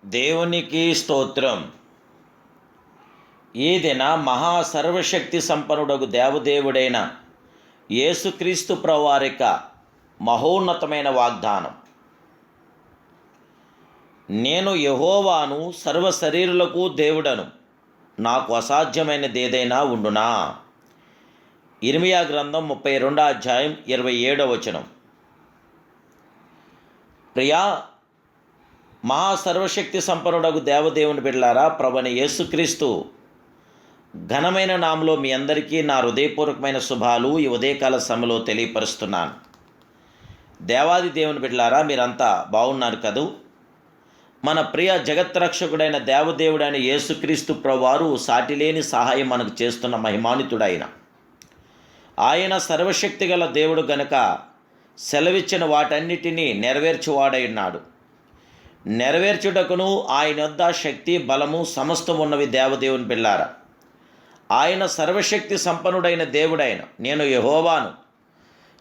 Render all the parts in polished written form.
దేవునికి స్తోత్రం. ఈ దిన మహా సర్వశక్తి సంపన్నుడగు దేవదేవుడైన యేసుక్రీస్తు ప్రభువారిక మహోన్నతమైన వాగ్దానం. నేను యెహోవాను, సర్వ శరీరులకు దేవుడను, నాకు అసాధ్యమైనదేదైనా ఉండునా? ఇర్మియా గ్రంథం 32 అధ్యాయం 27వ వచనం. ప్రియా మహా సర్వశక్తి సంపన్నుడగు దేవదేవుని బిడ్డలారా, ప్రభువైన యేసుక్రీస్తు ఘనమైన నామములో మీ అందరికీ నా హృదయపూర్వకమైన శుభాలు ఈ ఉదయకాల సమయంలో తెలియపరుస్తున్నాను. దేవాది దేవుని బిడ్డలారా, మీరంతా బాగున్నారు కదూ? మన ప్రియ జగత్రక్షకుడైన దేవదేవుడైన యేసుక్రీస్తు ప్రభువారు సాటిలేని సహాయం మనకు చేస్తున్న మహిమాన్వితుడైన ఆయన సర్వశక్తి గల దేవుడు గనుక సెలవిచ్చిన వాటన్నిటినీ నెరవేర్చువాడై ఉన్నాడు. నెరవేర్చుటకును ఆయన వద్ద శక్తి, బలము సమస్తం ఉన్నవి. దేవదేవుని బిడ్డలారా, ఆయన సర్వశక్తి సంపన్నుడైన దేవుడైన నేను యెహోవాను,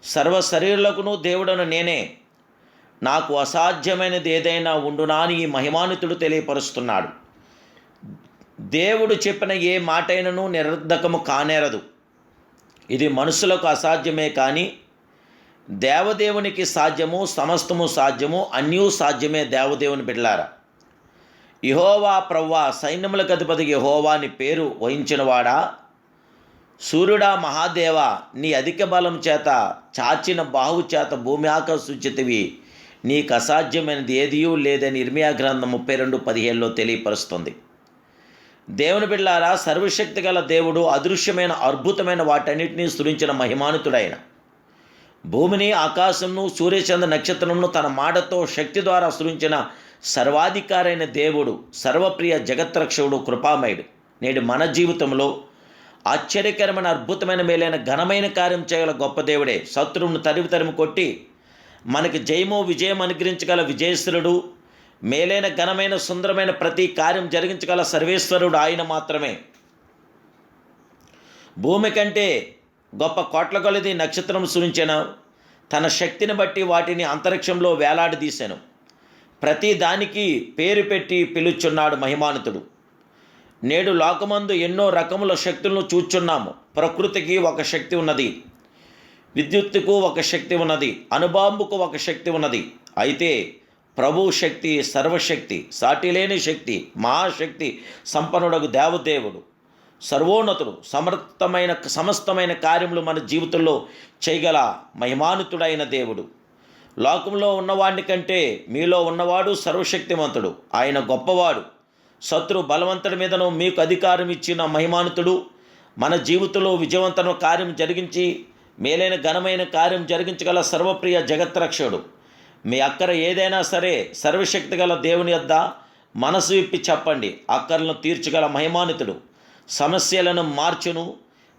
సర్వ శరీరులకును దేవుడను నేనే, నాకు అసాధ్యమైనది ఏదైనా ఉండునా అని ఈ మహిమాన్వితుడు తెలియపరుస్తున్నాడు. దేవుడు చెప్పిన ఏ మాటైనను నిరర్ధకము కానేరదు. ఇది మనుషులకు అసాధ్యమే, కానీ దేవదేవునికి సాధ్యము, సమస్తము సాధ్యము, అన్నీ సాధ్యమే. దేవదేవుని బిడ్డలారా, యెహోవా ప్రభువా, సైన్యములకు అధిపతి యెహోవా నీ పేరు వహించినవాడా, సూర్యుడా మహాదేవా, నీ అధిక బలం చేత చాచిన బాహు చేత భూమి ఆకాశించితివి, నీకు అసాధ్యమైనది ఏదియూ లేదని ఇర్మియా గ్రంథం 32:17లో తెలియపరుస్తుంది. దేవుని బిడ్డలారా, సర్వశక్తి గల దేవుడు అదృశ్యమైన అద్భుతమైన వాటన్నిటినీ సృజించిన మహిమాన్వితుడైన భూమిని, ఆకాశంను, సూర్యచంద్ర నక్షత్రమును తన మాటతో శక్తి ద్వారా సృజించిన సర్వాధికారైన దేవుడు, సర్వప్రియ జగత్రక్షకుడు, కృపామయుడు నేడు మన జీవితంలో ఆశ్చర్యకరమైన అద్భుతమైన మేలైన ఘనమైన కార్యం చేయగల గొప్ప దేవుడే. శత్రువును తరిమి కొట్టి మనకి జయము, విజయం అనుగ్రహించగల విజయేశ్వరుడు, మేలైన ఘనమైన సుందరమైన ప్రతి కార్యం జరిగించగల సర్వేశ్వరుడు ఆయన మాత్రమే. భూమి కంటే గొప్ప కోట్ల కొలది నక్షత్రం సృజించెను, తన శక్తిని బట్టి వాటిని అంతరిక్షంలో వేలాడదీశాను. ప్రతి దానికి పేరు పెట్టి పిలుచున్నాడు మహిమాన్వితుడు. నేడు లోకమందు ఎన్నో రకముల శక్తులను చూచున్నాము. ప్రకృతికి ఒక శక్తి ఉన్నది, విద్యుత్తుకు ఒక శక్తి ఉన్నది, అణుబాంబుకు ఒక శక్తి ఉన్నది. అయితే ప్రభు శక్తి, సర్వశక్తి, సాటిలేని శక్తి, మహాశక్తి సంపన్నుడగు దేవదేవుడు, సర్వోన్నతుడు, సమస్తమైన కార్యములు మన జీవితంలో చేయగల మహిమాన్వితుడైన దేవుడు. లోకంలో ఉన్నవాడిని కంటే మీలో ఉన్నవాడు సర్వశక్తివంతుడు. ఆయన గొప్పవాడు. శత్రు బలవంతుడి మీదను మీకు అధికారం ఇచ్చిన మహిమాన్వితుడు మన జీవితంలో విజయవంతమైన కార్యం జరిగించి మేలైన ఘనమైన కార్యం జరిగించగల సర్వప్రియ జగత్రక్షకుడు. మీ అక్కర ఏదైనా సరే సర్వశక్తి గల దేవుని యొద్ద మనసు విప్పి చెప్పండి. అక్కర్లను తీర్చగల మహిమాన్వితుడు, సమస్యలను మార్చును,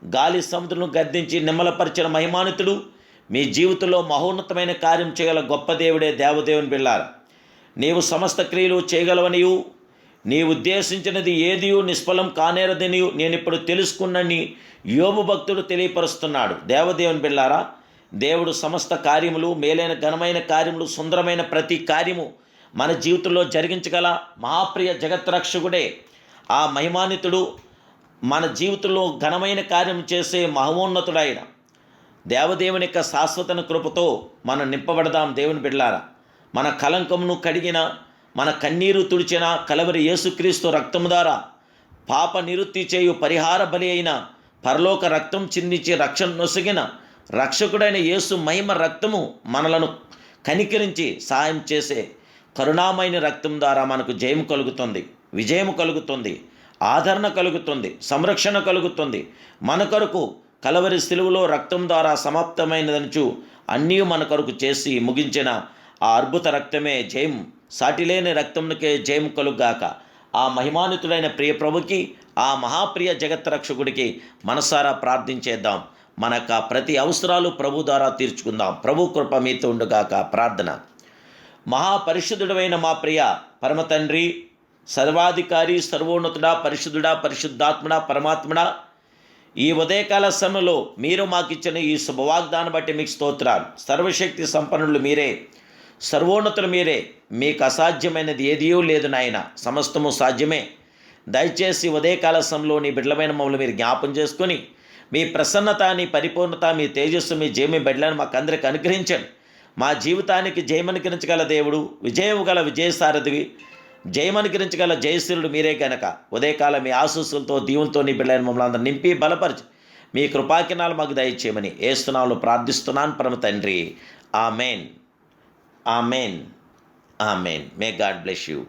గాలి సముద్రం గద్దించి నిమ్మలపరిచిన మహిమాన్వితుడు మీ జీవితంలో మహోన్నతమైన కార్యం చేయగల గొప్ప దేవుడే. దేవదేవుని బిడ్డలారా, నీవు సమస్త క్రియలు చేయగలవనియు, నీ ఉద్దేశించినది ఏదియూ నిష్ఫలం కానేరదనియు నేను ఇప్పుడు తెలుసుకున్నని యోబు భక్తుడు తెలియపరుస్తున్నాడు. దేవదేవుని బిడ్డలారా, దేవుడు సమస్త కార్యములు, మేలైన ఘనమైన కార్యములు, సుందరమైన ప్రతి కార్యము మన జీవితంలో జరిగించగల మహాప్రియ జగత్రక్షకుడే. ఆ మహిమాన్వితుడు మన జీవితంలో ఘనమైన కార్యం చేసే మహోన్నతుడైన దేవదేవుని యొక్క శాశ్వత కృపతో మనం నింపబడదాం. దేవుని బిడ్డలారా, మన కలంకమును కడిగిన, మన కన్నీరు తుడిచిన కలవరి యేసుక్రీస్తు రక్తము ద్వారా పాప నివృత్తి చేయు పరిహార బలి అయిన పరలోక రక్తం చిందించి రక్షణ నొసగిన రక్షకుడైన యేసు మహిమ రక్తము మనలను కనికరించి సహాయం చేసే కరుణామైన రక్తం ద్వారా మనకు జయం కలుగుతుంది, విజయం కలుగుతుంది, ఆదరణ కలుగుతుంది, సంరక్షణ కలుగుతుంది. మన కొరకు కలవరి శిలువలో రక్తం ద్వారా సమాప్తమైనదనుచు అన్నీ మన కొరకు చేసి ముగించిన ఆ అద్భుత రక్తమే జయం. సాటిలేని రక్తంకే జయం కలుగాక. ఆ మహిమాన్వితుడైన ప్రియ ప్రభుకి, ఆ మహాప్రియ జగత్రక్షకుడికి మనసారా ప్రార్థించేద్దాం. మనకు ప్రతి అవసరాలు ప్రభు ద్వారా తీర్చుకుందాం. ప్రభు కృప మీతో ఉండుగాక. ప్రార్థన. మహాపరిశుద్ధుడైన మా ప్రియ పరమ తండ్రి, సర్వాధికారి, సర్వోన్నతుడా, పరిశుద్ధుడా, పరిశుద్ధాత్ముడా, పరమాత్ముడా, ఈ ఉదయకాల సమయంలో మీరు మాకిచ్చిన ఈ శుభవాగ్దానం బట్టి మీకు స్తోత్రాలు. సర్వశక్తి సంపన్నులు మీరే, సర్వోన్నతులు మీరే, మీకు అసాధ్యమైనది ఏదీ లేదు నాయన, సమస్తము సాధ్యమే. దయచేసి ఉదయకాల సమయంలో నీ బిడ్డలమైన మమ్మల్ని మీరు జ్ఞాపం చేసుకొని మీ ప్రసన్నత, నీ పరిపూర్ణత, మీ తేజస్సు, మీ జయమి బిడ్డలను మాకు అందరికి అనుగ్రహించండి. మా జీవితానికి జయమనుకరించగల దేవుడు, విజయం గల విజయసారథివి, జయమనుకరించగల జయశ్రీలుడు మీరే గనక ఉదయకాలం మీ ఆశీస్సులతో దీవులతో నీ బిడ్డలను మమ్మల్ని అందరూ నింపి బలపరిచి మీ కృపాకినాలు మాకు దయచేయమని యేసునామములో ప్రార్థిస్తున్నాను పరమ తండ్రి. Amen, amen, amen. May God bless you.